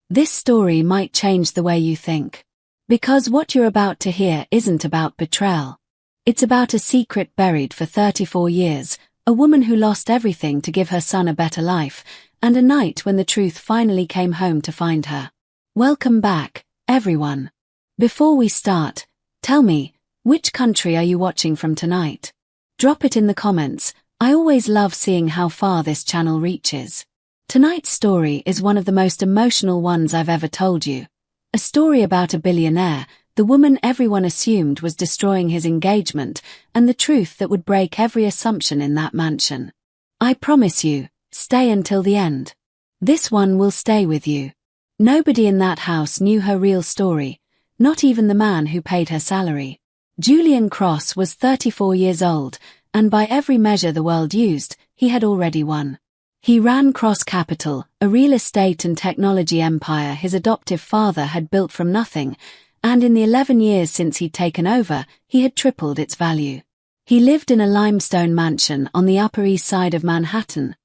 This story might change the way you think. Because what you're about to hear isn't about betrayal. It's about a secret buried for 34 years, a woman who lost everything to give her son a better life, and a night when the truth finally came home to find her. Welcome back, everyone. Before we start, tell me, which country are you watching from tonight? Drop it in the comments. I always love seeing how far this channel reaches. Tonight's story is one of the most emotional ones I've ever told you. A story about a billionaire, the woman everyone assumed was destroying his engagement, and the truth that would break every assumption in that mansion. I promise you, stay until the end. This one will stay with you. Nobody in that house knew her real story, not even the man who paid her salary. Julian Cross was 34 years old, and by every measure the world used, he had already won. He ran Cross Capital, a real estate and technology empire his adoptive father had built from nothing, and in the 11 years since he'd taken over, he had tripled its value. He lived in a limestone mansion on the Upper East Side of Manhattan,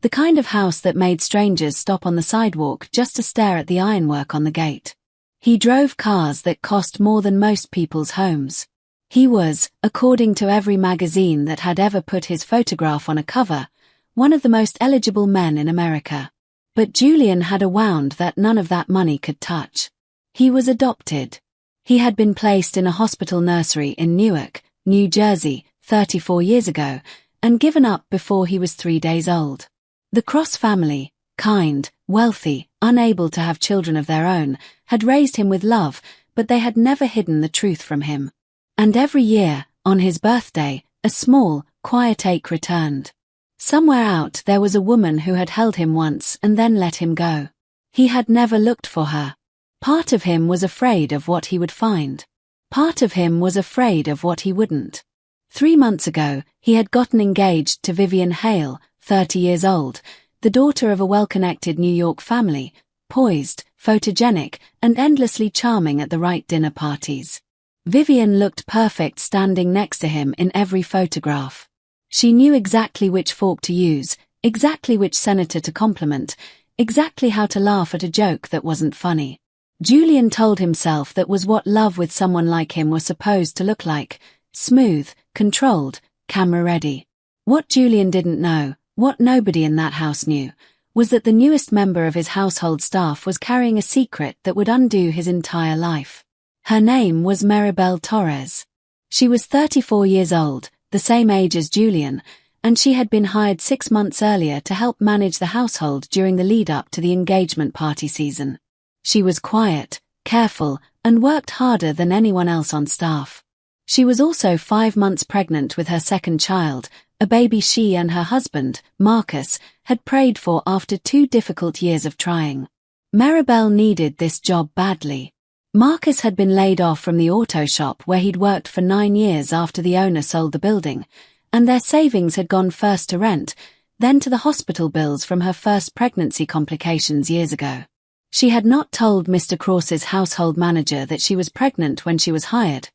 the kind of house that made strangers stop on the sidewalk just to stare at the ironwork on the gate. He drove cars that cost more than most people's homes. He was, according to every magazine that had ever put his photograph on a cover, one of the most eligible men in America. But Julian had a wound that none of that money could touch. He was adopted. He had been placed in a hospital nursery in Newark, New Jersey, 34 years ago, and given up before he was 3 days old. The Cross family, kind, wealthy, unable to have children of their own, had raised him with love, but they had never hidden the truth from him. And every year, on his birthday, a small, quiet ache returned. Somewhere out there was a woman who had held him once and then let him go. He had never looked for her. Part of him was afraid of what he would find. Part of him was afraid of what he wouldn't. 3 months ago, he had gotten engaged to Vivian Hale, 30 years old, the daughter of a well-connected New York family, poised, photogenic, and endlessly charming at the right dinner parties. Vivian looked perfect standing next to him in every photograph. She knew exactly which fork to use, exactly which senator to compliment, exactly how to laugh at a joke that wasn't funny. Julian told himself that was what love with someone like him was supposed to look like: smooth, controlled, camera-ready. What Julian didn't know, what nobody in that house knew, was that the newest member of his household staff was carrying a secret that would undo his entire life. Her name was Maribel Torres. She was 34 years old, the same age as Julian, and she had been hired 6 months earlier to help manage the household during the lead-up to the engagement party season. She was quiet, careful, and worked harder than anyone else on staff. She was also 5 months pregnant with her second child, a baby she and her husband, Marcus, had prayed for after 2 difficult years of trying. Maribel needed this job badly. Marcus had been laid off from the auto shop where he'd worked for 9 years after the owner sold the building, and their savings had gone first to rent, then to the hospital bills from her first pregnancy complications years ago. She had not told Mr. Cross's household manager that she was pregnant when she was hired,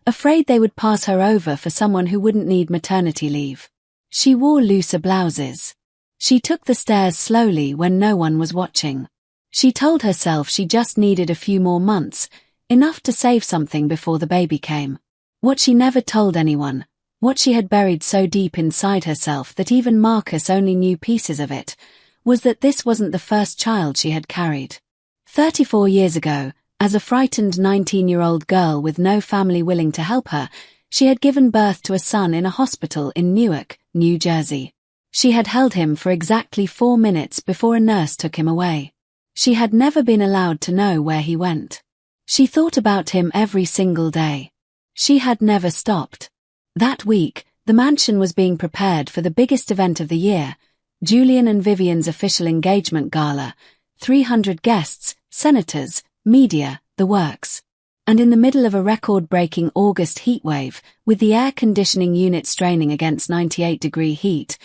afraid they would pass her over for someone who wouldn't need maternity leave. She wore looser blouses. She took the stairs slowly when no one was watching. She told herself she just needed a few more months, enough to save something before the baby came. What she never told anyone, what she had buried so deep inside herself that even Marcus only knew pieces of it, was that this wasn't the first child she had carried. 34 years ago, as a frightened 19-year-old girl with no family willing to help her, she had given birth to a son in a hospital in Newark, New Jersey. She had held him for exactly 4 minutes before a nurse took him away. She had never been allowed to know where he went. She thought about him every single day. She had never stopped. That week, the mansion was being prepared for the biggest event of the year, Julian and Vivian's official engagement gala, 300 guests, senators, media, the works. And in the middle of a record-breaking August heatwave, with the air conditioning unit straining against 98-degree heat,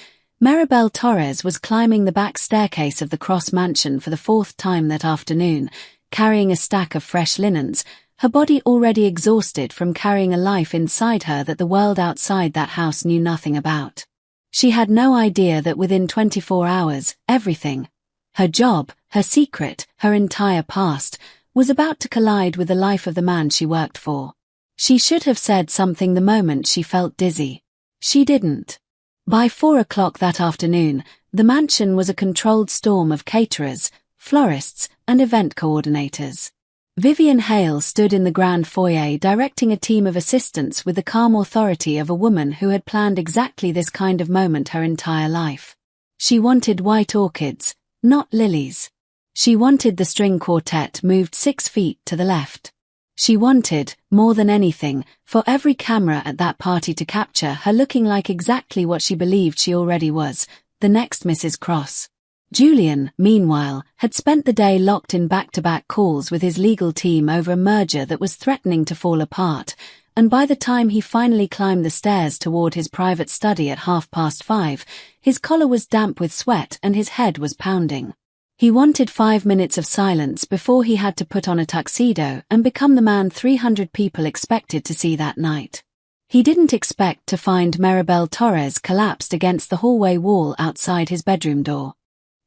Maribel Torres was climbing the back staircase of the Cross mansion for the 4th time that afternoon, carrying a stack of fresh linens, her body already exhausted from carrying a life inside her that the world outside that house knew nothing about. She had no idea that within 24 hours, everything, Her job, her secret, her entire past, was about to collide with the life of the man she worked for. She should have said something the moment she felt dizzy. She didn't. By 4 o'clock that afternoon, the mansion was a controlled storm of caterers, florists, and event coordinators. Vivian Hale stood in the grand foyer directing a team of assistants with the calm authority of a woman who had planned exactly this kind of moment her entire life. She wanted white orchids, not lilies. She wanted the string quartet moved 6 feet to the left. She wanted, more than anything, for every camera at that party to capture her looking like exactly what she believed she already was, the next Mrs. Cross. Julian, meanwhile, had spent the day locked in back-to-back calls with his legal team over a merger that was threatening to fall apart, and by the time he finally climbed the stairs toward his private study at 5:30, his collar was damp with sweat and his head was pounding. He wanted 5 minutes of silence before he had to put on a tuxedo and become the man 300 people expected to see that night. He didn't expect to find Maribel Torres collapsed against the hallway wall outside his bedroom door.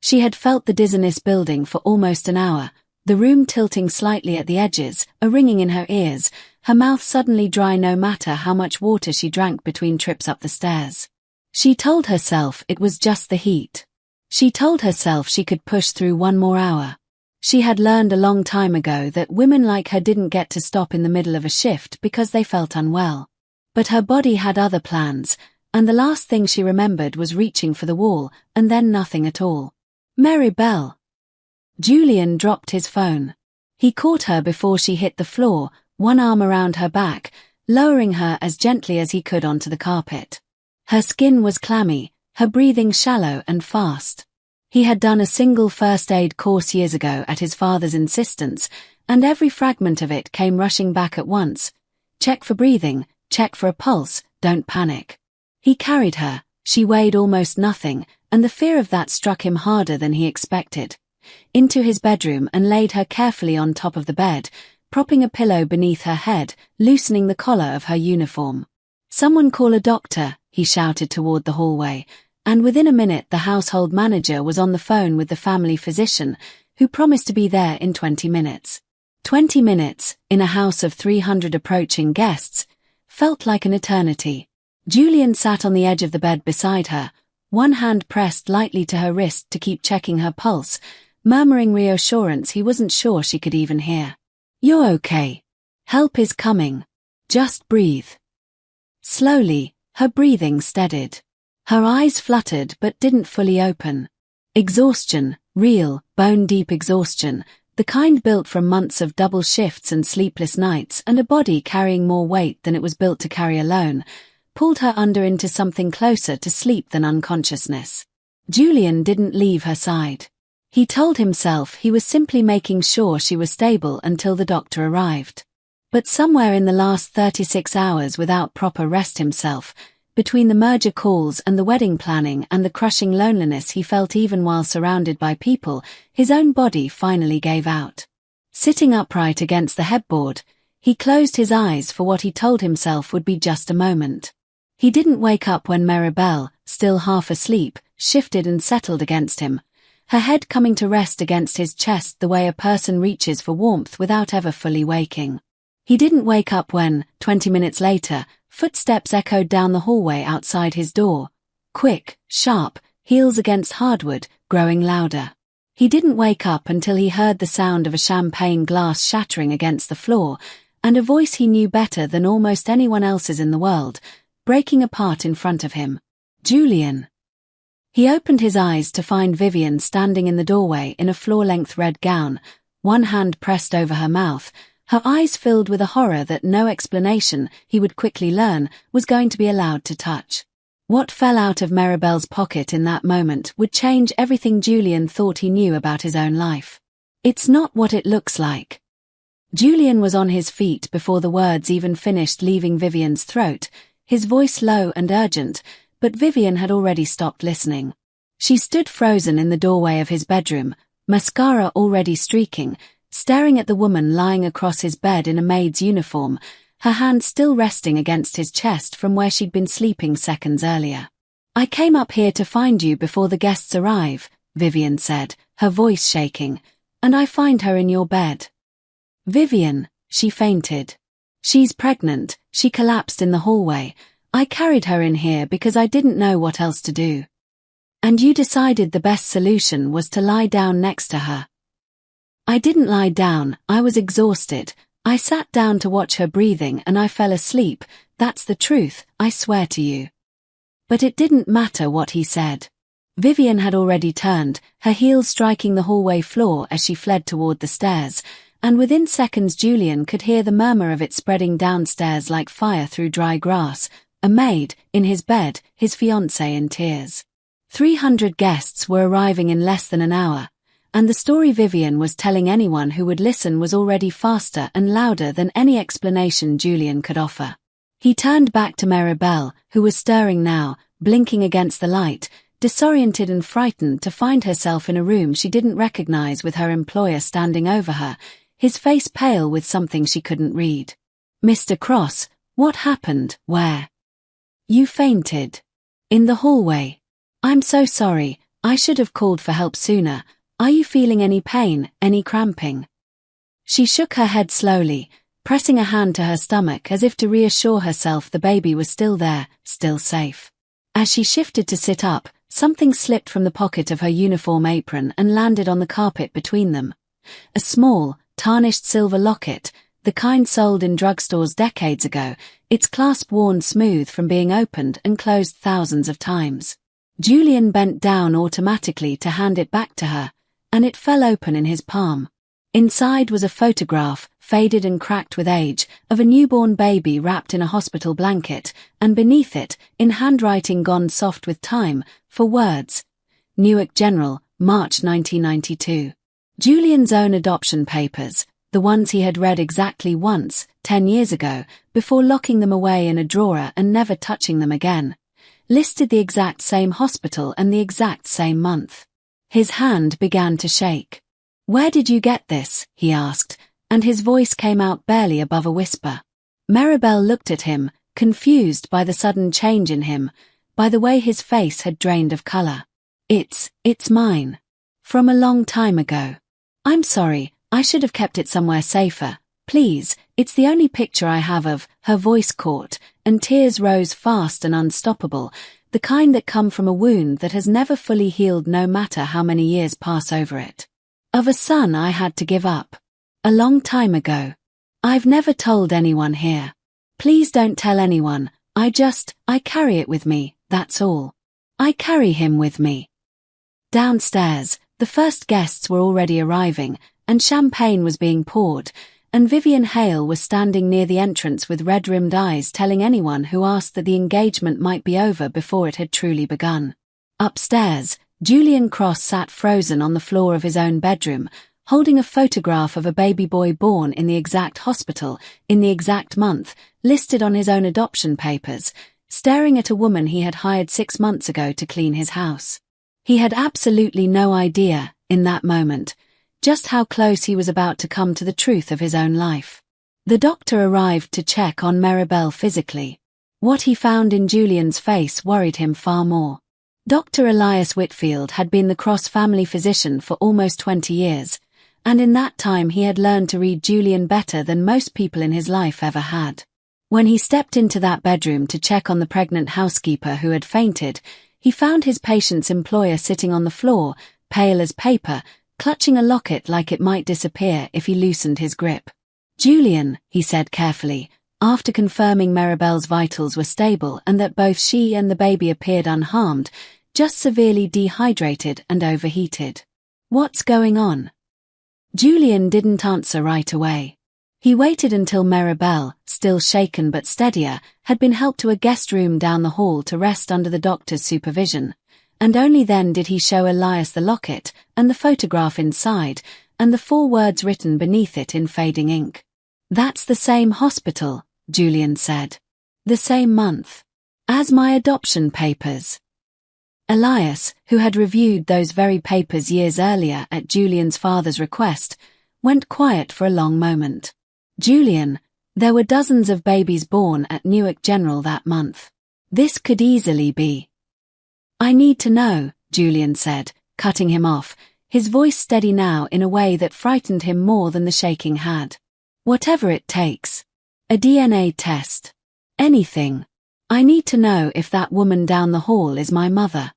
She had felt the dizziness building for almost an hour, the room tilting slightly at the edges, a ringing in her ears, her mouth suddenly dry no matter how much water she drank between trips up the stairs. She told herself it was just the heat. She told herself she could push through 1 more hour. She had learned a long time ago that women like her didn't get to stop in the middle of a shift because they felt unwell. But her body had other plans, and the last thing she remembered was reaching for the wall, and then nothing at all. Maribel. Julian dropped his phone. He caught her before she hit the floor, one arm around her back, lowering her as gently as he could onto the carpet. Her skin was clammy, her breathing shallow and fast. He had done a single first aid course years ago at his father's insistence, and every fragment of it came rushing back at once. Check for breathing, check for a pulse, don't panic. He carried her, she weighed almost nothing, and the fear of that struck him harder than he expected. Into his bedroom and laid her carefully on top of the bed, propping a pillow beneath her head, loosening the collar of her uniform. "Someone call a doctor," he shouted toward the hallway, and within a minute the household manager was on the phone with the family physician, who promised to be there in 20 minutes. 20 minutes, in a house of 300 approaching guests, felt like an eternity. Julian sat on the edge of the bed beside her, one hand pressed lightly to her wrist to keep checking her pulse, murmuring reassurance he wasn't sure she could even hear. "You're okay. Help is coming. Just breathe." Slowly, her breathing steadied. Her eyes fluttered but didn't fully open. Exhaustion, real, bone-deep exhaustion, the kind built from months of double shifts and sleepless nights and a body carrying more weight than it was built to carry alone, pulled her under into something closer to sleep than unconsciousness. Julian didn't leave her side. He told himself he was simply making sure she was stable until the doctor arrived. But somewhere in the last 36 hours without proper rest himself, between the merger calls and the wedding planning and the crushing loneliness he felt even while surrounded by people, his own body finally gave out. Sitting upright against the headboard, he closed his eyes for what he told himself would be just a moment. He didn't wake up when Maribel, still half asleep, shifted and settled against him, her head coming to rest against his chest the way a person reaches for warmth without ever fully waking. He didn't wake up when, 20 minutes later, footsteps echoed down the hallway outside his door. Quick, sharp, heels against hardwood, growing louder. He didn't wake up until he heard the sound of a champagne glass shattering against the floor, and a voice he knew better than almost anyone else's in the world, breaking apart in front of him. "Julian." He opened his eyes to find Vivian standing in the doorway in a floor-length red gown, one hand pressed over her mouth, her eyes filled with a horror that no explanation, he would quickly learn, was going to be allowed to touch. What fell out of Maribel's pocket in that moment would change everything Julian thought he knew about his own life. "It's not what it looks like." Julian was on his feet before the words even finished leaving Vivian's throat, his voice low and urgent, but Vivian had already stopped listening. She stood frozen in the doorway of his bedroom, mascara already streaking, staring at the woman lying across his bed in a maid's uniform, her hand still resting against his chest from where she'd been sleeping seconds earlier. "I came up here to find you before the guests arrive," Vivian said, her voice shaking, "and I find her in your bed." "Vivian," she fainted. "She's pregnant," she collapsed in the hallway. "I carried her in here because I didn't know what else to do." "And you decided the best solution was to lie down next to her." "I didn't lie down, I was exhausted. I sat down to watch her breathing and I fell asleep. That's the truth, I swear to you." But it didn't matter what he said. Vivian had already turned, her heels striking the hallway floor as she fled toward the stairs, and within seconds Julian could hear the murmur of it spreading downstairs like fire through dry grass. A maid, in his bed, his fiancée in tears. 300 guests were arriving in less than an hour, and the story Vivian was telling anyone who would listen was already faster and louder than any explanation Julian could offer. He turned back to Maribel, who was stirring now, blinking against the light, disoriented and frightened to find herself in a room she didn't recognize with her employer standing over her, his face pale with something she couldn't read. "Mr. Cross, what happened? Where?" "You fainted. In the hallway." "I'm so sorry, I should have called for help sooner. Are you feeling any pain, any cramping?" She shook her head slowly, pressing a hand to her stomach as if to reassure herself the baby was still there, still safe. As she shifted to sit up, something slipped from the pocket of her uniform apron and landed on the carpet between them. A small, tarnished silver locket, the kind sold in drugstores decades ago, its clasp worn smooth from being opened and closed thousands of times. Julian bent down automatically to hand it back to her, and it fell open in his palm. Inside was a photograph, faded and cracked with age, of a newborn baby wrapped in a hospital blanket, and beneath it, in handwriting gone soft with time, 4 words. Newark General, March 1992. Julian's own adoption papers, the ones he had read exactly once, 10 years ago, before locking them away in a drawer and never touching them again, listed the exact same hospital and the exact same month. His hand began to shake. "Where did you get this?" he asked, and his voice came out barely above a whisper. Maribel looked at him, confused by the sudden change in him, by the way his face had drained of color. It's mine. From a long time ago. I'm sorry, I should have kept it somewhere safer. Please, it's the only picture I have of." Her voice caught, and tears rose fast and unstoppable, the kind that come from a wound that has never fully healed no matter how many years pass over it. "Of a son I had to give up. A long time ago. I've never told anyone here. Please don't tell anyone, I carry it with me, that's all. I carry him with me." Downstairs, the first guests were already arriving, and champagne was being poured, and Vivian Hale was standing near the entrance with red-rimmed eyes telling anyone who asked that the engagement might be over before it had truly begun. Upstairs, Julian Cross sat frozen on the floor of his own bedroom, holding a photograph of a baby boy born in the exact hospital, in the exact month, listed on his own adoption papers, staring at a woman he had hired 6 months ago to clean his house. He had absolutely no idea, in that moment, just how close he was about to come to the truth of his own life. The doctor arrived to check on Maribel physically. What he found in Julian's face worried him far more. Dr. Elias Whitfield had been the Cross family physician for almost 20 years, and in that time he had learned to read Julian better than most people in his life ever had. When he stepped into that bedroom to check on the pregnant housekeeper who had fainted, he found his patient's employer sitting on the floor, pale as paper, clutching a locket like it might disappear if he loosened his grip. "Julian," he said carefully, after confirming Maribel's vitals were stable and that both she and the baby appeared unharmed, just severely dehydrated and overheated. "What's going on?" Julian didn't answer right away. He waited until Maribel, still shaken but steadier, had been helped to a guest room down the hall to rest under the doctor's supervision, and only then did he show Elias the locket and the photograph inside, and the 4 words written beneath it in fading ink. "That's the same hospital," Julian said. "The same month. As my adoption papers." Elias, who had reviewed those very papers years earlier at Julian's father's request, went quiet for a long moment. "Julian, there were dozens of babies born at Newark General that month. This could easily be." "I need to know," Julian said, cutting him off, his voice steady now in a way that frightened him more than the shaking had. Whatever it takes. A DNA test. Anything. I need to know if that woman down the hall is my mother.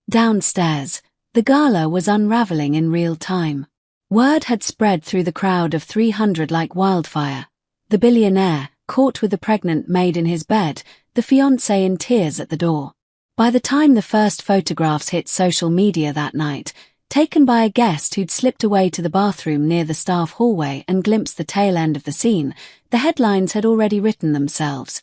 Downstairs, the gala was unraveling in real time. Word had spread through the crowd of 300 like wildfire. The billionaire, caught with the pregnant maid in his bed, the fiancé in tears at the door. By the time the first photographs hit social media that night, taken by a guest who'd slipped away to the bathroom near the staff hallway and glimpsed the tail end of the scene, the headlines had already written themselves.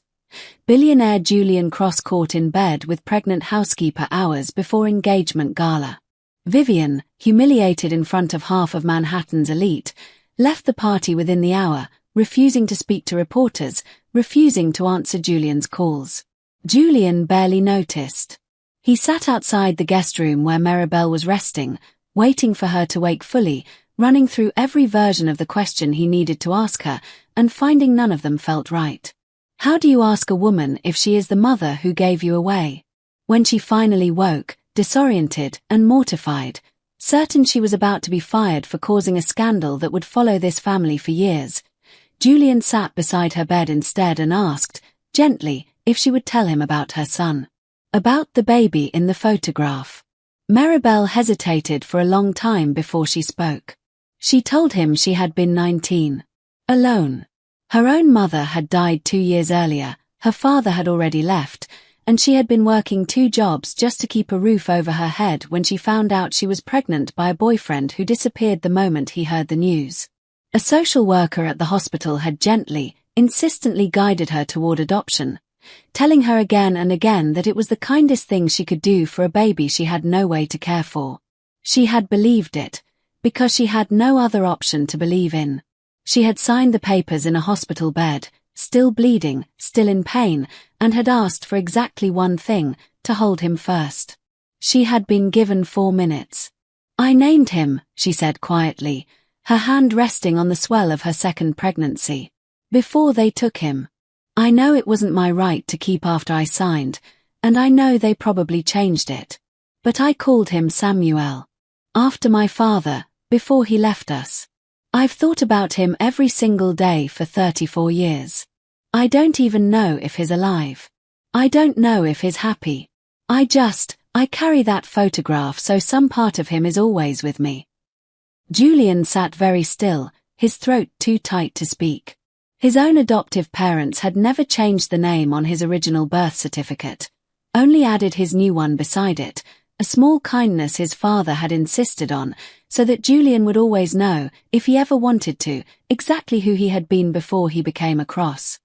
Billionaire Julian Cross caught in bed with pregnant housekeeper hours before engagement gala. Vivian, humiliated in front of half of Manhattan's elite, left the party within the hour, refusing to speak to reporters, refusing to answer Julian's calls. Julian barely noticed. He sat outside the guest room where Maribel was resting, waiting for her to wake fully, running through every version of the question he needed to ask her, and finding none of them felt right. How do you ask a woman if she is the mother who gave you away? When she finally woke, disoriented and mortified, certain she was about to be fired for causing a scandal that would follow this family for years, Julian sat beside her bed instead and asked, gently, if she would tell him about her son. About the baby in the photograph. Maribel hesitated for a long time before she spoke. She told him she had been 19. Alone. Her own mother had died 2 years earlier, her father had already left, and she had been working 2 jobs just to keep a roof over her head when she found out she was pregnant by a boyfriend who disappeared the moment he heard the news. A social worker at the hospital had gently, insistently guided her toward adoption, telling her again and again that it was the kindest thing she could do for a baby she had no way to care for. She had believed it, because she had no other option to believe in. She had signed the papers in a hospital bed, still bleeding, still in pain, and had asked for exactly one thing, to hold him first. She had been given 4 minutes. I named him, she said quietly, her hand resting on the swell of her second pregnancy. Before they took him. I know it wasn't my right to keep after I signed, and I know they probably changed it. But I called him Samuel. After my father, before he left us. I've thought about him every single day for 34 years. I don't even know if he's alive. I don't know if he's happy. I carry that photograph so some part of him is always with me. Julian sat very still, his throat too tight to speak. His own adoptive parents had never changed the name on his original birth certificate, only added his new one beside it, a small kindness his father had insisted on, so that Julian would always know, if he ever wanted to, exactly who he had been before he became a Cross.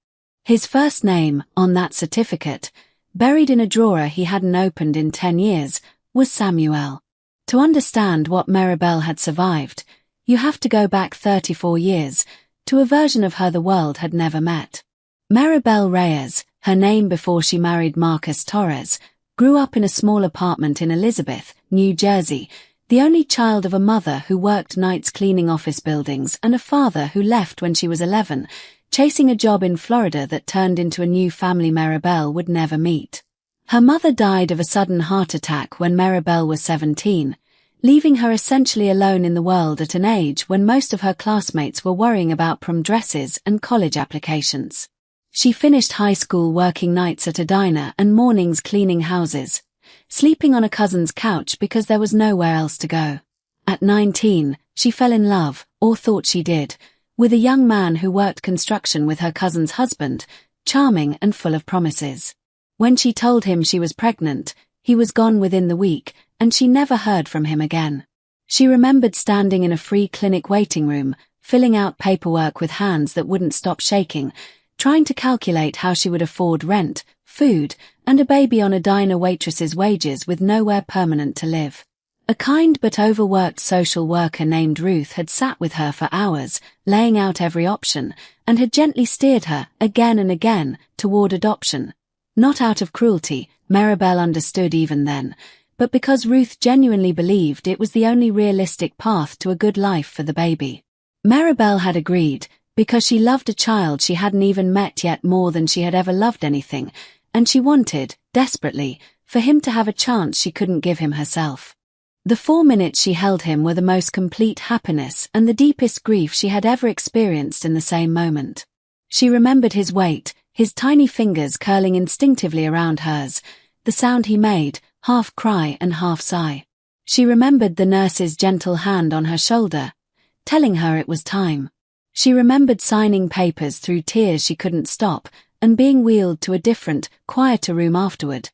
His first name, on that certificate, buried in a drawer he hadn't opened in 10 years, was Samuel. To understand what Maribel had survived, you have to go back 34 years, to a version of her the world had never met. Maribel Reyes, her name before she married Marcus Torres, grew up in a small apartment in Elizabeth, New Jersey, the only child of a mother who worked nights cleaning office buildings and a father who left when she was 11, chasing a job in Florida that turned into a new family Maribel would never meet. Her mother died of a sudden heart attack when Maribel was 17, leaving her essentially alone in the world at an age when most of her classmates were worrying about prom dresses and college applications. She finished high school working nights at a diner and mornings cleaning houses, sleeping on a cousin's couch because there was nowhere else to go. At 19, she fell in love, or thought she did, with a young man who worked construction with her cousin's husband, charming and full of promises. When she told him she was pregnant, he was gone within the week, and she never heard from him again. She remembered standing in a free clinic waiting room, filling out paperwork with hands that wouldn't stop shaking, trying to calculate how she would afford rent, food, and a baby on a diner waitress's wages with nowhere permanent to live. A kind but overworked social worker named Ruth had sat with her for hours, laying out every option, and had gently steered her, again and again, toward adoption. Not out of cruelty, Maribel understood even then, but because Ruth genuinely believed it was the only realistic path to a good life for the baby. Maribel had agreed, because she loved a child she hadn't even met yet more than she had ever loved anything, and she wanted, desperately, for him to have a chance she couldn't give him herself. The 4 minutes she held him were the most complete happiness and the deepest grief she had ever experienced in the same moment. She remembered his weight, his tiny fingers curling instinctively around hers, the sound he made, half cry and half sigh. She remembered the nurse's gentle hand on her shoulder, telling her it was time. She remembered signing papers through tears she couldn't stop, and being wheeled to a different, quieter room afterward,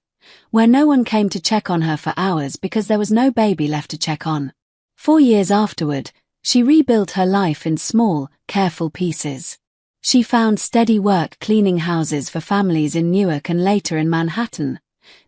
where no one came to check on her for hours because there was no baby left to check on. 4 years afterward, she rebuilt her life in small, careful pieces. She found steady work cleaning houses for families in Newark and later in Manhattan,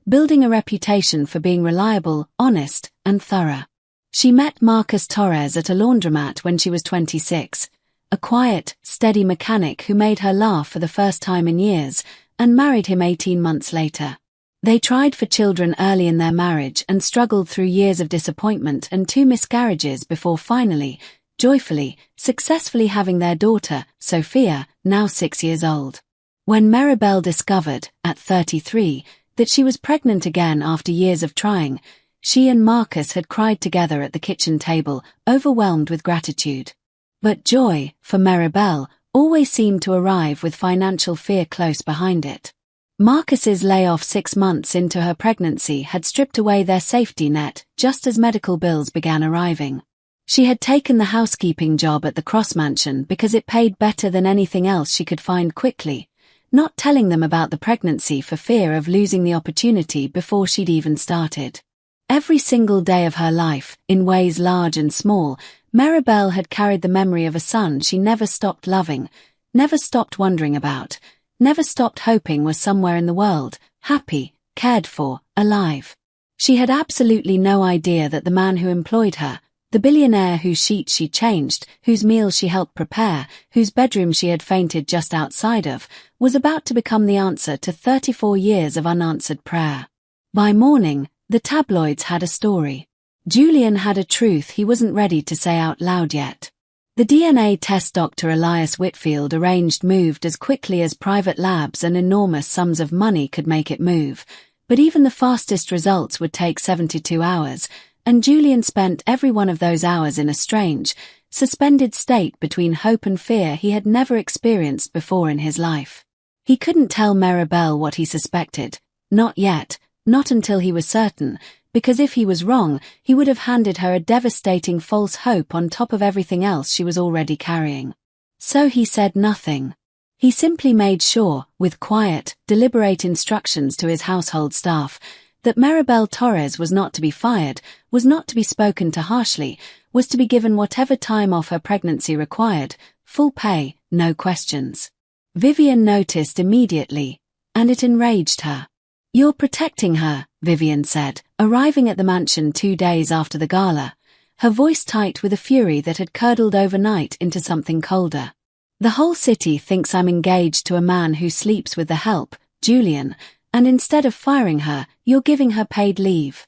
building a reputation for being reliable, honest, and thorough. She met Marcus Torres at a laundromat when she was 26, a quiet, steady mechanic who made her laugh for the first time in years, and married him 18 months later. They tried for children early in their marriage and struggled through years of disappointment and 2 miscarriages before finally, joyfully, successfully having their daughter, Sophia, now 6 years old. When Maribel discovered, at 33, that she was pregnant again after years of trying, she and Marcus had cried together at the kitchen table, overwhelmed with gratitude. But joy, for Maribel, always seemed to arrive with financial fear close behind it. Marcus's layoff 6 months into her pregnancy had stripped away their safety net just as medical bills began arriving. She had taken the housekeeping job at the Cross Mansion because it paid better than anything else she could find quickly, not telling them about the pregnancy for fear of losing the opportunity before she'd even started. Every single day of her life, in ways large and small, Maribel had carried the memory of a son she never stopped loving, never stopped wondering about, never stopped hoping was somewhere in the world, happy, cared for, alive. She had absolutely no idea that the man who employed her, the billionaire whose sheets she changed, whose meals she helped prepare, whose bedroom she had fainted just outside of, was about to become the answer to 34 years of unanswered prayer. By morning, the tabloids had a story. Julian had a truth he wasn't ready to say out loud yet. The DNA test Dr. Elias Whitfield arranged moved as quickly as private labs and enormous sums of money could make it move, but even the fastest results would take 72 hours, and Julian spent every one of those hours in a strange, suspended state between hope and fear he had never experienced before in his life. He couldn't tell Maribel what he suspected, not yet, not until he was certain, because if he was wrong, he would have handed her a devastating false hope on top of everything else she was already carrying. So he said nothing. He simply made sure, with quiet, deliberate instructions to his household staff, that Maribel Torres was not to be fired, was not to be spoken to harshly, was to be given whatever time off her pregnancy required, full pay, no questions. Vivian noticed immediately, and it enraged her. "You're protecting her," Vivian said, arriving at the mansion 2 days after the gala, her voice tight with a fury that had curdled overnight into something colder. "The whole city thinks I'm engaged to a man who sleeps with the help, Julian, and instead of firing her, you're giving her paid leave."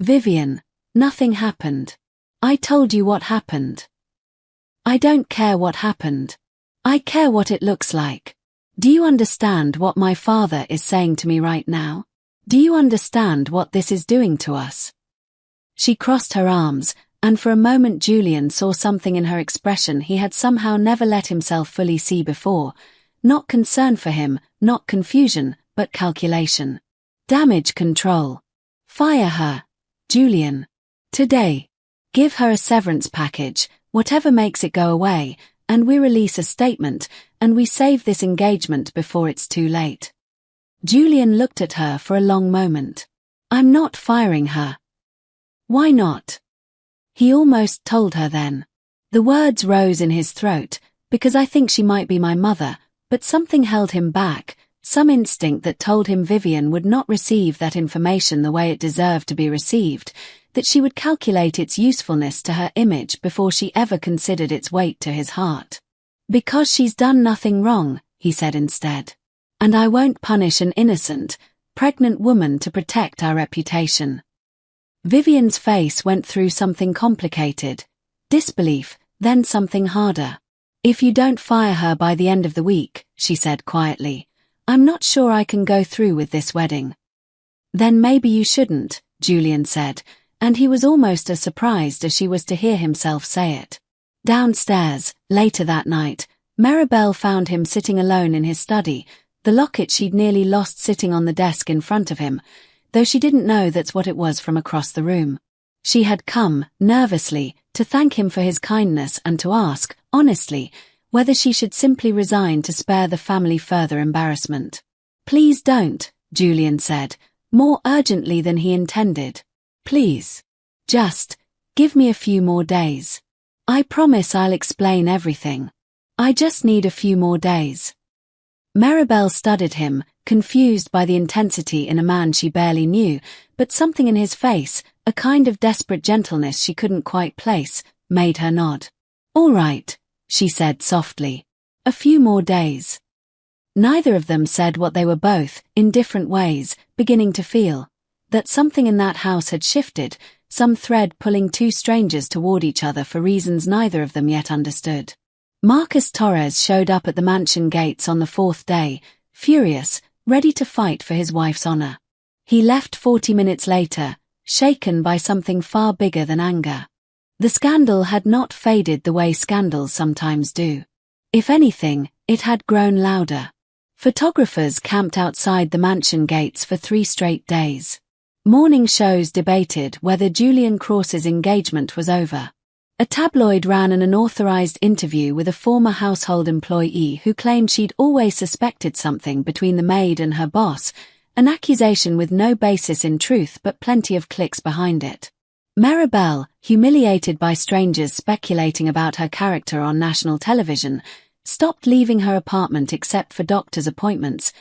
"Vivian, nothing happened. I told you what happened." "I don't care what happened. I care what it looks like. Do you understand what my father is saying to me right now? Do you understand what this is doing to us?" She crossed her arms, and for a moment Julian saw something in her expression he had somehow never let himself fully see before, not concern for him, not confusion, but calculation. Damage control. Fire her, Julian. Today. Give her a severance package, whatever makes it go away, and we release a statement, and we save this engagement before it's too late. Julian looked at her for a long moment. "I'm not firing her." "Why not?" He almost told her then. The words rose in his throat, "Because I think she might be my mother," but something held him back, some instinct that told him Vivian would not receive that information the way it deserved to be received, that she would calculate its usefulness to her image before she ever considered its weight to his heart. "Because she's done nothing wrong," he said instead. "And I won't punish an innocent, pregnant woman to protect our reputation." Vivian's face went through something complicated. Disbelief, then something harder. "If you don't fire her by the end of the week," she said quietly, "I'm not sure I can go through with this wedding." "Then maybe you shouldn't," Julian said, And he was almost as surprised as she was to hear himself say it. Downstairs, later that night, Maribel found him sitting alone in his study, the locket she'd nearly lost sitting on the desk in front of him, though she didn't know that's what it was from across the room. She had come, nervously, to thank him for his kindness and to ask, honestly, whether she should simply resign to spare the family further embarrassment. "Please don't," Julian said, more urgently than he intended. "Please. Just give me a few more days. I promise I'll explain everything. I just need a few more days." Maribel studied him, confused by the intensity in a man she barely knew, but something in his face, a kind of desperate gentleness she couldn't quite place, made her nod. "All right," she said softly. "A few more days." Neither of them said what they were both, in different ways, beginning to feel. That something in that house had shifted, some thread pulling two strangers toward each other for reasons neither of them yet understood. Marcus Torres showed up at the mansion gates on the fourth day, furious, ready to fight for his wife's honor. He left 40 minutes later, shaken by something far bigger than anger. The scandal had not faded the way scandals sometimes do. If anything, it had grown louder. Photographers camped outside the mansion gates for 3 straight days. Morning shows debated whether Julian Cross's engagement was over. A tabloid ran an unauthorized interview with a former household employee who claimed she'd always suspected something between the maid and her boss, an accusation with no basis in truth but plenty of clicks behind it. Maribel, humiliated by strangers speculating about her character on national television, stopped leaving her apartment except for doctor's appointments,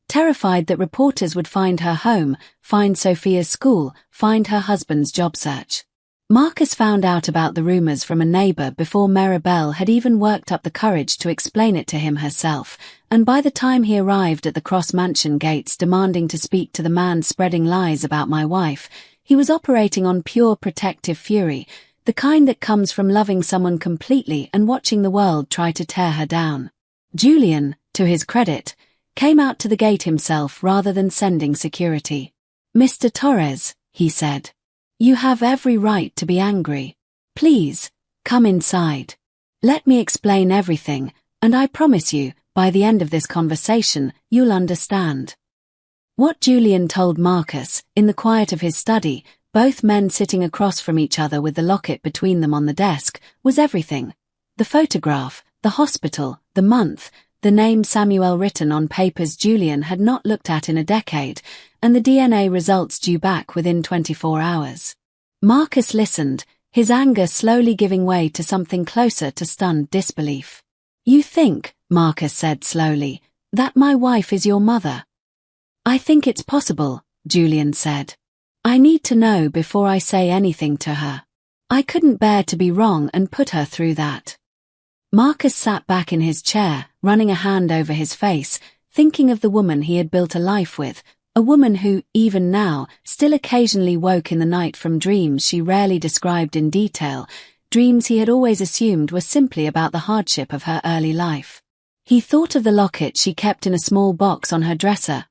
terrified that reporters would find her home, find Sophia's school, find her husband's job search. Marcus found out about the rumors from a neighbor before Maribel had even worked up the courage to explain it to him herself, and by the time he arrived at the Cross Mansion gates demanding to speak to the man spreading lies about my wife, he was operating on pure protective fury, the kind that comes from loving someone completely and watching the world try to tear her down. Julian, to his credit, came out to the gate himself rather than sending security. "Mr. Torres," he said, "you have every right to be angry. Please, come inside. Let me explain everything, and I promise you, by the end of this conversation, you'll understand." What Julian told Marcus, in the quiet of his study, both men sitting across from each other with the locket between them on the desk, was everything. The photograph, the hospital, the month, the name Samuel written on papers Julian had not looked at in a decade, and the DNA results due back within 24 hours. Marcus listened, his anger slowly giving way to something closer to stunned disbelief. "You think," Marcus said slowly, "that my wife is your mother?" "I think it's possible," Julian said. "I need to know before I say anything to her. I couldn't bear to be wrong and put her through that." Marcus sat back in his chair, running a hand over his face, thinking of the woman he had built a life with, a woman who, even now, still occasionally woke in the night from dreams she rarely described in detail, dreams he had always assumed were simply about the hardship of her early life. He thought of the locket she kept in a small box on her dresser,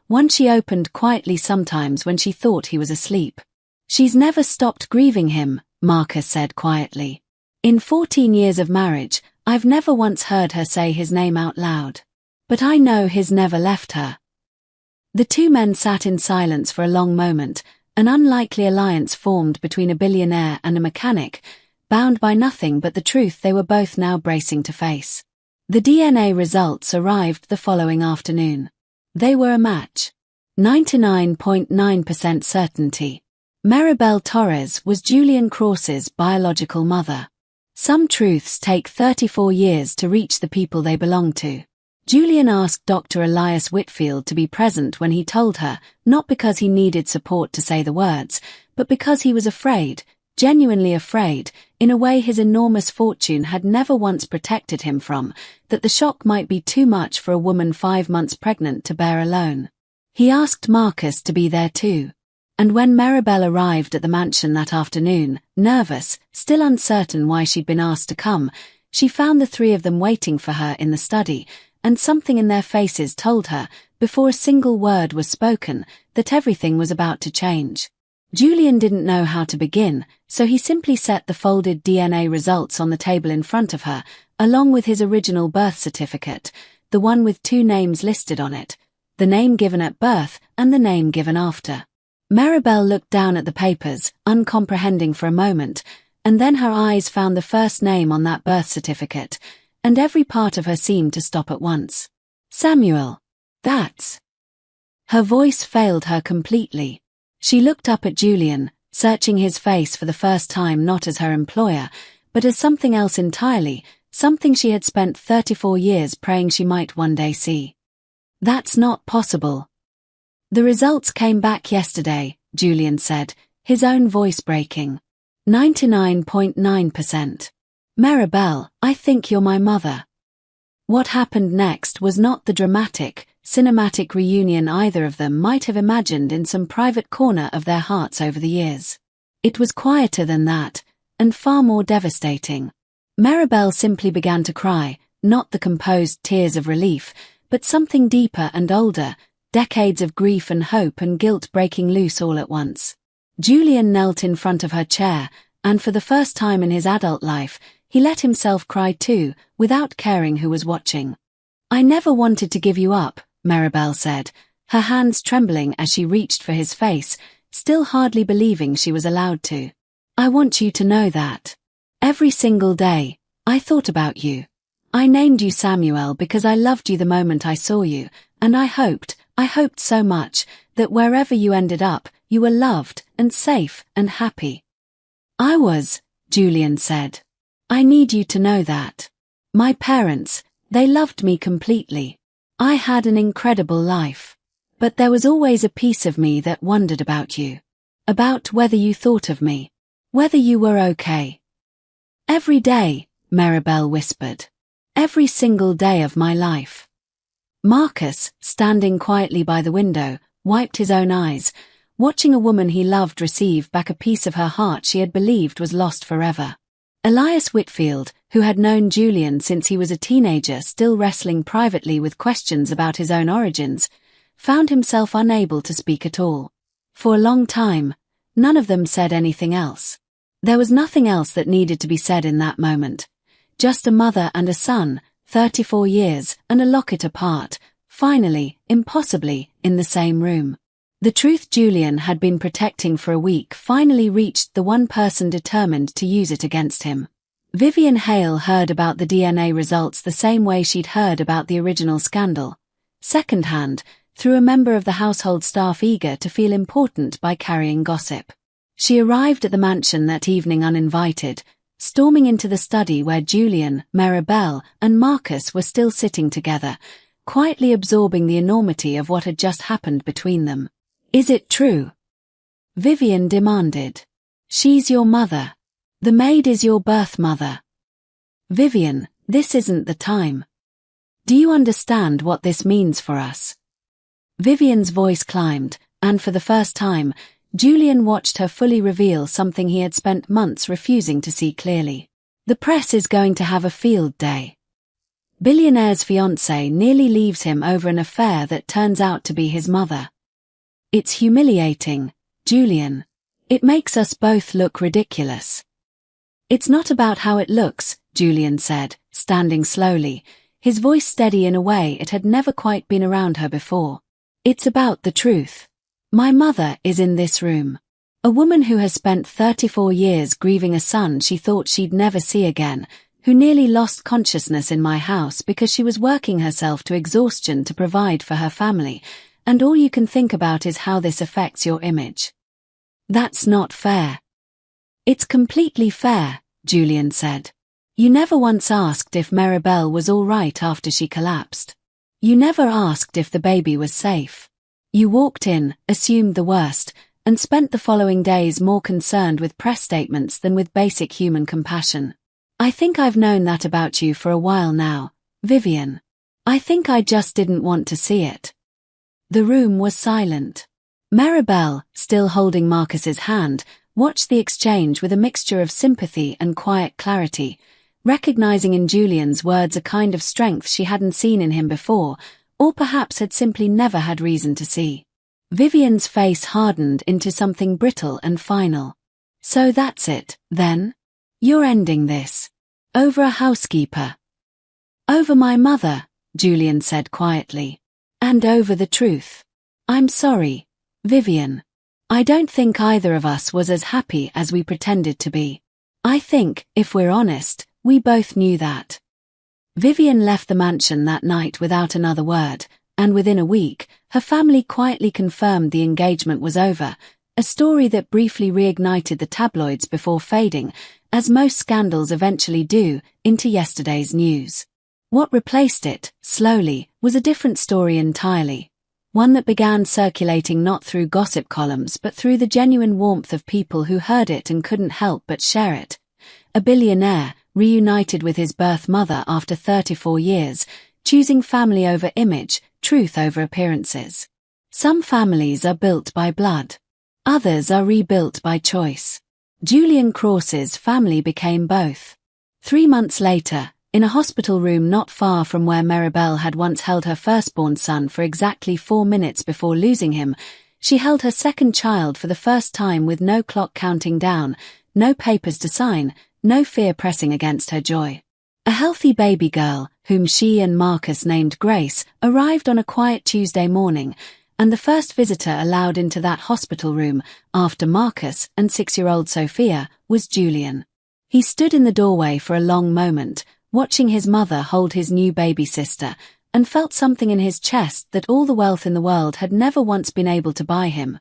one she opened quietly sometimes when she thought he was asleep. "She's never stopped grieving him," Marcus said quietly. "In 14 years of marriage, I've never once heard her say his name out loud. But I know he's never left her." The two men sat in silence for a long moment, an unlikely alliance formed between a billionaire and a mechanic, bound by nothing but the truth they were both now bracing to face. The DNA results arrived the following afternoon. They were a match. 99.9% certainty. Maribel Torres was Julian Cross's biological mother. Some truths take 34 years to reach the people they belong to. Julian asked Dr. Elias Whitfield to be present when he told her, not because he needed support to say the words, but because he was afraid, genuinely afraid, in a way his enormous fortune had never once protected him from, that the shock might be too much for a woman 5 months pregnant to bear alone. He asked Marcus to be there too. And when Maribel arrived at the mansion that afternoon, nervous, still uncertain why she'd been asked to come, she found the three of them waiting for her in the study, and something in their faces told her, before a single word was spoken, that everything was about to change. Julian didn't know how to begin, so he simply set the folded DNA results on the table in front of her, along with his original birth certificate, the one with 2 names listed on it, the name given at birth and the name given after. Maribel looked down at the papers, uncomprehending for a moment, and then her eyes found the first name on that birth certificate, and every part of her seemed to stop at once. Samuel. That's... Her voice failed her completely. She looked up at Julian, searching his face for the first time not as her employer, but as something else entirely, something she had spent 34 years praying she might one day see. That's not possible. The results came back yesterday, Julian said, his own voice breaking. 99.9%. Maribel, I think you're my mother. What happened next was not the dramatic, cinematic reunion either of them might have imagined in some private corner of their hearts over the years. It was quieter than that, and far more devastating. Maribel simply began to cry, not the composed tears of relief, but something deeper and older, decades of grief and hope and guilt breaking loose all at once. Julian knelt in front of her chair, and for the first time in his adult life, he let himself cry too, without caring who was watching. I never wanted to give you up, Maribel said, her hands trembling as she reached for his face, still hardly believing she was allowed to. I want you to know that. Every single day, I thought about you. I named you Samuel because I loved you the moment I saw you, and I hoped so much, that wherever you ended up, you were loved, and safe, and happy. I was, Julian said. I need you to know that. My parents, they loved me completely. I had an incredible life. But there was always a piece of me that wondered about you. About whether you thought of me. Whether you were okay. Every day, Maribel whispered. Every single day of my life. Marcus, standing quietly by the window, wiped his own eyes, watching a woman he loved receive back a piece of her heart she had believed was lost forever. Elias Whitfield, who had known Julian since he was a teenager still wrestling privately with questions about his own origins, found himself unable to speak at all. For a long time, none of them said anything else. There was nothing else that needed to be said in that moment. Just a mother and a son, 34 years and a locket apart, finally, impossibly, in the same room. The truth Julian had been protecting for a week finally reached the one person determined to use it against him. Vivian Hale heard about the DNA results the same way she'd heard about the original scandal. Secondhand, through a member of the household staff eager to feel important by carrying gossip. She arrived at the mansion that evening uninvited, storming into the study where Julian, Maribel, and Marcus were still sitting together, quietly absorbing the enormity of what had just happened between them. Is it true? Vivian demanded. She's your mother. The maid is your birth mother. Vivian, this isn't the time. Do you understand what this means for us? Vivian's voice climbed, and for the first time, Julian watched her fully reveal something he had spent months refusing to see clearly. The press is going to have a field day. Billionaire's fiancée nearly leaves him over an affair that turns out to be his mother. It's humiliating, Julian. It makes us both look ridiculous. It's not about how it looks, Julian said, standing slowly, his voice steady in a way it had never quite been around her before. It's about the truth. My mother is in this room. A woman who has spent 34 years grieving a son she thought she'd never see again, who nearly lost consciousness in my house because she was working herself to exhaustion to provide for her family, and all you can think about is how this affects your image. That's not fair. It's completely fair, Julian said. You never once asked if Maribel was all right after she collapsed. You never asked if the baby was safe. You walked in, assumed the worst, and spent the following days more concerned with press statements than with basic human compassion. I think I've known that about you for a while now, Vivian. I think I just didn't want to see it. The room was silent. Maribel, still holding Marcus's hand, watched the exchange with a mixture of sympathy and quiet clarity, recognizing in Julian's words a kind of strength she hadn't seen in him before, or perhaps had simply never had reason to see. Vivian's face hardened into something brittle and final. So that's it, then? You're ending this. Over a housekeeper. Over my mother, Julian said quietly. And over the truth. I'm sorry, Vivian. I don't think either of us was as happy as we pretended to be. I think, if we're honest, we both knew that. Vivian left the mansion that night without another word, and within a week, her family quietly confirmed the engagement was over, a story that briefly reignited the tabloids before fading, as most scandals eventually do, into yesterday's news. What replaced it, slowly, was a different story entirely. One that began circulating not through gossip columns but through the genuine warmth of people who heard it and couldn't help but share it. A billionaire, reunited with his birth mother after 34 years, choosing family over image, truth over appearances. Some families are built by blood. Others are rebuilt by choice. Julian Cross's family became both. 3 months later, in a hospital room not far from where Maribel had once held her firstborn son for exactly 4 minutes before losing him, she held her second child for the first time with no clock counting down, no papers to sign, no fear pressing against her joy. A healthy baby girl, whom she and Marcus named Grace, arrived on a quiet Tuesday morning, and the first visitor allowed into that hospital room, after Marcus and 6-year-old Sophia, was Julian. He stood in the doorway for a long moment, watching his mother hold his new baby sister, and felt something in his chest that all the wealth in the world had never once been able to buy him.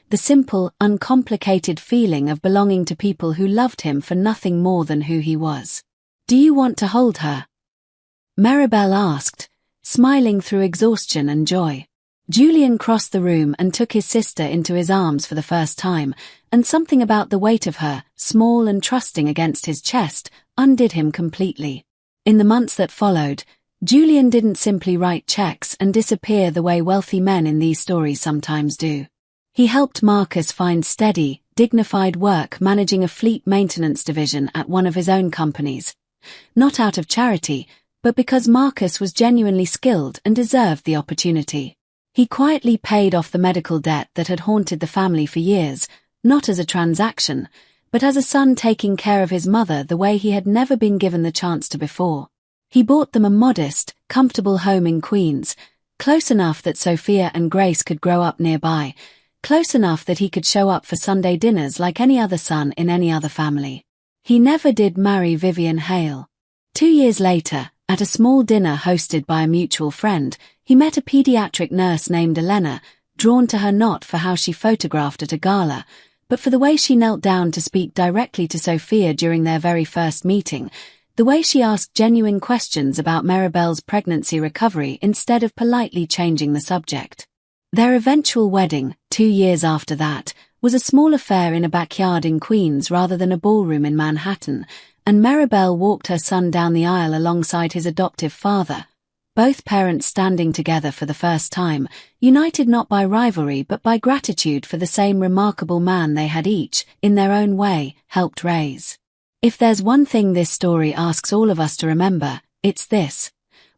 The simple, uncomplicated feeling of belonging to people who loved him for nothing more than who he was. "Do you want to hold her?" Maribel asked, smiling through exhaustion and joy. Julian crossed the room and took his sister into his arms for the first time, and something about the weight of her, small and trusting against his chest, undid him completely. In the months that followed, Julian didn't simply write checks and disappear the way wealthy men in these stories sometimes do. He helped Marcus find steady, dignified work managing a fleet maintenance division at one of his own companies. Not out of charity, but because Marcus was genuinely skilled and deserved the opportunity. He quietly paid off the medical debt that had haunted the family for years, not as a transaction, but as a son taking care of his mother the way he had never been given the chance to before. He bought them a modest, comfortable home in Queens, close enough that Sophia and Grace could grow up nearby, close enough that he could show up for Sunday dinners like any other son in any other family. He never did marry Vivian Hale. 2 years later, at a small dinner hosted by a mutual friend, he met a pediatric nurse named Elena, drawn to her not for how she photographed at a gala, but for the way she knelt down to speak directly to Sophia during their very first meeting, the way she asked genuine questions about Maribel's pregnancy recovery instead of politely changing the subject. Their eventual wedding, 2 years after that, was a small affair in a backyard in Queens rather than a ballroom in Manhattan, and Maribel walked her son down the aisle alongside his adoptive father, both parents standing together for the first time, united not by rivalry but by gratitude for the same remarkable man they had each, in their own way, helped raise. If there's one thing this story asks all of us to remember, it's this.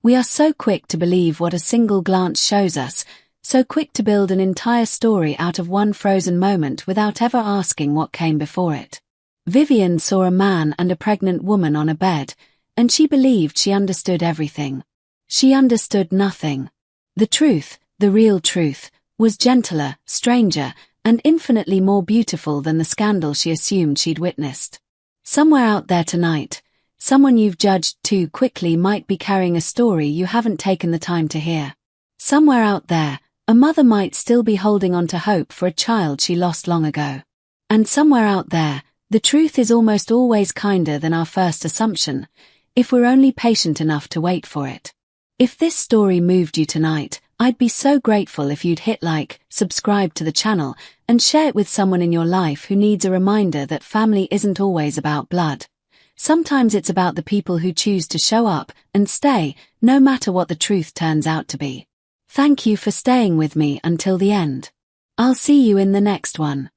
We are so quick to believe what a single glance shows us, so quick to build an entire story out of one frozen moment without ever asking what came before it. Vivian saw a man and a pregnant woman on a bed, and she believed she understood everything. She understood nothing. The truth, the real truth, was gentler, stranger, and infinitely more beautiful than the scandal she assumed she'd witnessed. Somewhere out there tonight, someone you've judged too quickly might be carrying a story you haven't taken the time to hear. Somewhere out there, a mother might still be holding on to hope for a child she lost long ago. And somewhere out there, the truth is almost always kinder than our first assumption, if we're only patient enough to wait for it. If this story moved you tonight, I'd be so grateful if you'd hit like, subscribe to the channel, and share it with someone in your life who needs a reminder that family isn't always about blood. Sometimes it's about the people who choose to show up and stay, no matter what the truth turns out to be. Thank you for staying with me until the end. I'll see you in the next one.